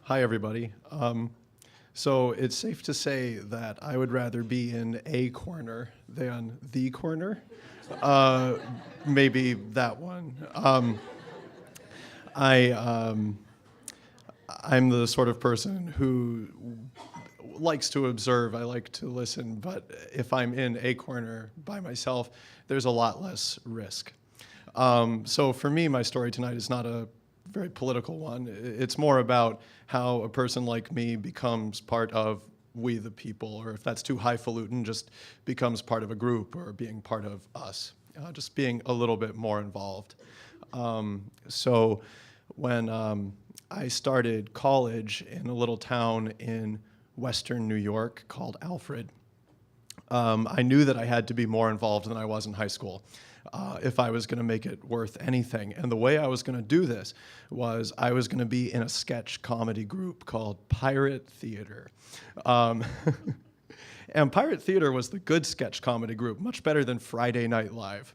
Hi, everybody. So it's safe to say that I would rather be in a corner than the corner. Uh, Maybe that one. I I'm the sort of person who likes to observe. I like to listen, but if I'm in a corner by myself, there's a lot less risk. So for me, my story tonight is not a very political one. It's more about how a person like me becomes part of we the people, or if that's too highfalutin, just becomes part of a group or being part of us, just being a little bit more involved. So when I started college in a little town in western New York called Alfred, I knew that I had to be more involved than I was in high school if I was going to make it worth anything. And the way I was going to do this was I was going to be in a sketch comedy group called Pirate Theater. Um, and Pirate Theater was the good sketch comedy group, much better than Friday Night Live.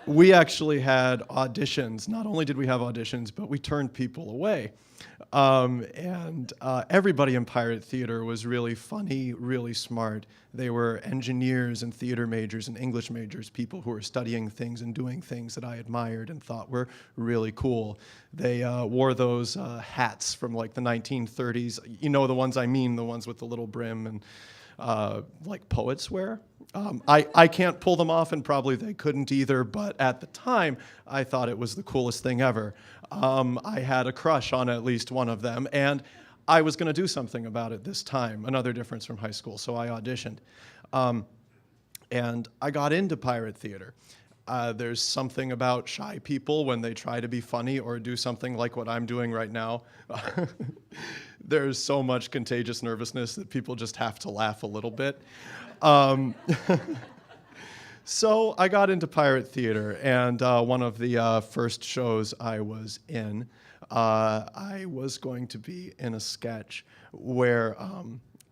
We actually had auditions. Not only did we have auditions, but we turned people away. And everybody in Pirate Theater was really funny, really smart. They were engineers and theater majors and English majors, people who were studying things and doing things that I admired and thought were really cool. They wore those hats from like the 1930s. You know the ones I mean, the ones with the little brim and like poets wear. I can't pull them off, and probably they couldn't either, but at the time, I thought it was the coolest thing ever. I had a crush on at least one of them, and I was going to do something about it this time, another difference from high school, so I auditioned. And I got into Pirate Theater. There's something about shy people when they try to be funny or do something like what I'm doing right now. There's so much contagious nervousness that people just have to laugh a little bit. So I got into Pirate Theater, and one of the first shows I was in, I was going to be in a sketch where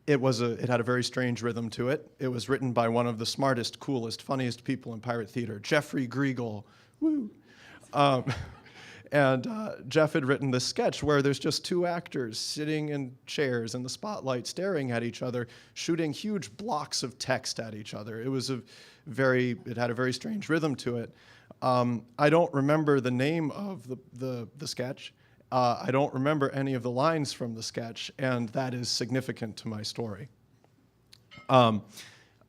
it had a very strange rhythm to it. It was written by one of the smartest, coolest, funniest people in Pirate Theater, Jeffrey Griegel. Woo! And Jeff had written this sketch where there's just two actors sitting in chairs in the spotlight staring at each other, shooting huge blocks of text at each other. It had a very strange rhythm to it. I don't remember the name of the sketch. I don't remember any of the lines from the sketch, and that is significant to my story.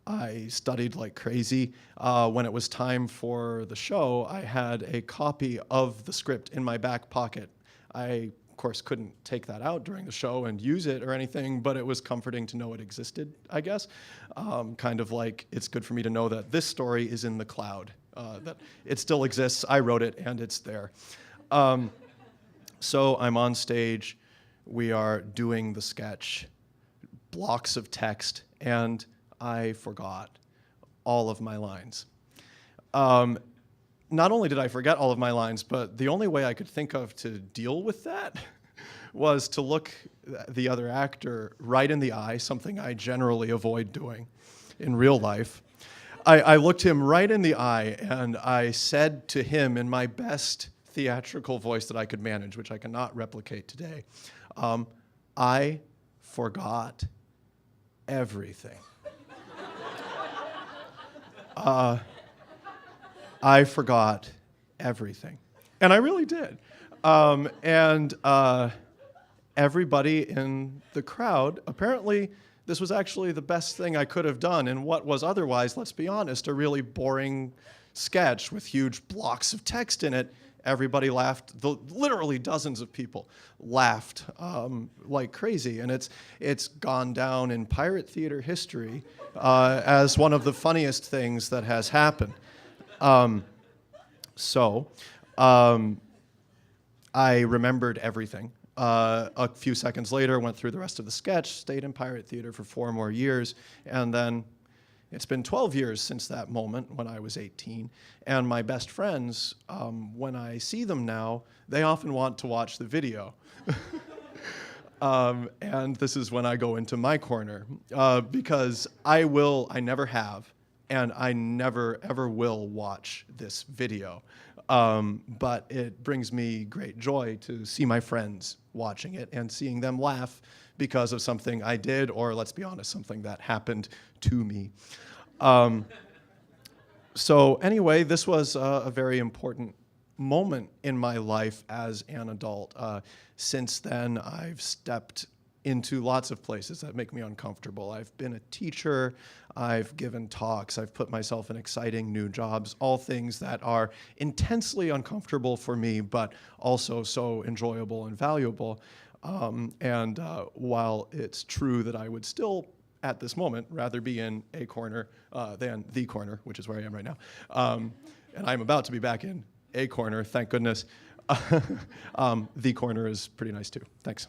I studied like crazy. When it was time for the show, I had a copy of the script in my back pocket. I, of course, couldn't take that out during the show and use it or anything, but it was comforting to know it existed, I guess. Kind of like it's good for me to know that this story is in the cloud, that it still exists. I wrote it, and it's there. So I'm on stage. We are doing the sketch, blocks of text, and I forgot all of my lines. Not only did I forget all of my lines, but the only way I could think of to deal with that was to look the other actor right in the eye, something I generally avoid doing in real life. I looked him right in the eye, and I said to him in my best theatrical voice that I could manage, which I cannot replicate today, I forgot everything. I forgot everything. And I really did. Everybody in the crowd, apparently this was actually the best thing I could have done in what was otherwise, let's be honest, a really boring sketch with huge blocks of text in it. Everybody laughed. Literally dozens of people laughed like crazy, and it's gone down in Pirate Theater history as one of the funniest things that has happened. I remembered everything. A few seconds later, went through the rest of the sketch, stayed in Pirate Theater for 4 more years, and then it's been 12 years since that moment when I was 18, and my best friends, when I see them now, they often want to watch the video. And this is when I go into my corner, because I never have, and I never ever will watch this video. But it brings me great joy to see my friends watching it and seeing them laugh because of something I did, or let's be honest, something that happened to me. So anyway, this was a very important moment in my life as an adult. Since then, I've stepped into lots of places that make me uncomfortable. I've been a teacher, I've given talks, I've put myself in exciting new jobs, all things that are intensely uncomfortable for me, but also so enjoyable and valuable. While it's true that I would still, at this moment, rather be in a corner than the corner, which is where I am right now, and I'm about to be back in a corner, thank goodness, the corner is pretty nice too. Thanks.